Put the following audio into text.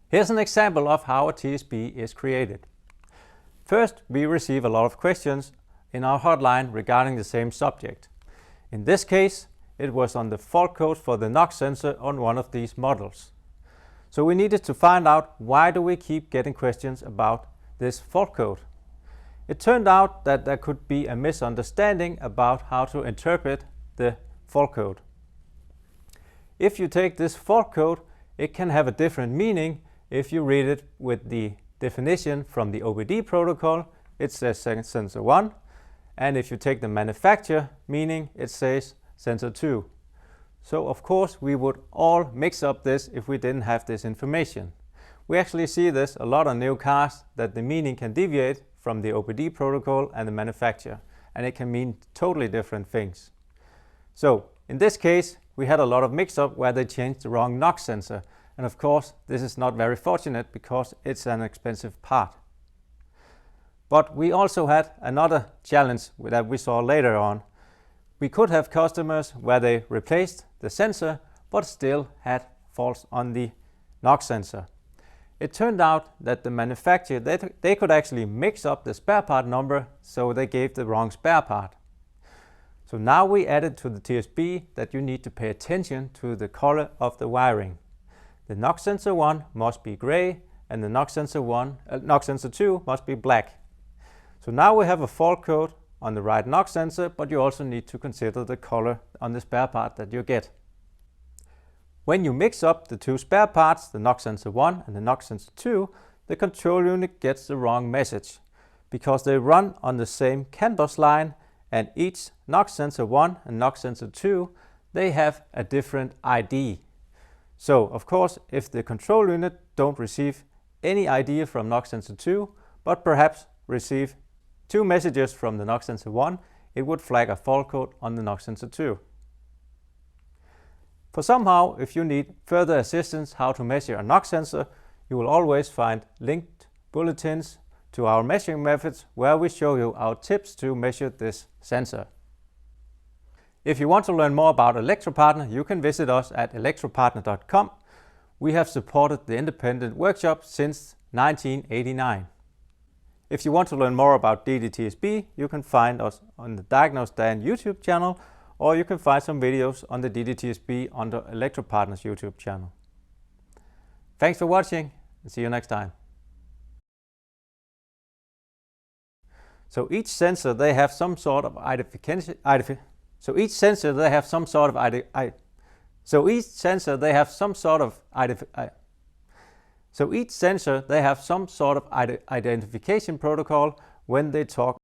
Here's an example of how a TSB is created. First, we receive a lot of questions in our hotline regarding the same subject. In this case, it was on the fault code for the NOx sensor on one of these models. So we needed to find out why do we keep getting questions about this fault code. It turned out that there could be a misunderstanding about how to interpret the fault code. If you take this fault code, it can have a different meaning if you read it with the definition from the OBD protocol. It says sensor 1, and if you take the manufacturer meaning, it says sensor 2. So of course we would all mix up this if we didn't have this information. We actually see this a lot on new cars, that the meaning can deviate from the OBD protocol and the manufacturer, and it can mean totally different things. So in this case, we had a lot of mix-up where they changed the wrong NOx sensor, and of course this is not very fortunate because it's an expensive part. But we also had another challenge that we saw later on. We could have customers where they replaced the sensor but still had faults on the NOx sensor. It turned out that the manufacturer, they could actually mix up the spare part number, so they gave the wrong spare part. So now we added to the TSB that you need to pay attention to the color of the wiring. The NOx sensor 1 must be gray and the NOx sensor 2 must be black. So now we have a fault code on the right NOx sensor, but you also need to consider the color on the spare part that you get. When you mix up the two spare parts, the NOx sensor 1 and the NOx sensor 2, the control unit gets the wrong message because they run on the same CAN bus line, and each NOx sensor 1 and NOx sensor 2, they have a different ID. So of course, if the control unit don't receive any ID from NOx sensor 2, but perhaps receive two messages from the NOx sensor 1, it would flag a fault code on the NOx sensor 2. For somehow, if you need further assistance how to measure a NOx sensor, you will always find linked bulletins to our measuring methods where we show you our tips to measure this sensor. If you want to learn more about ElectroPartner, you can visit us at electropartner.com. We have supported the independent workshop since 1989. If you want to learn more about DDTSB, you can find us on the Diagnose Dan YouTube channel, or you can find some videos on the DDTSB under ElectroPartner's YouTube channel. Thanks for watching, and see you next time. So each sensor they have some sort of identification. So each sensor they have some sort of identification protocol when they talk.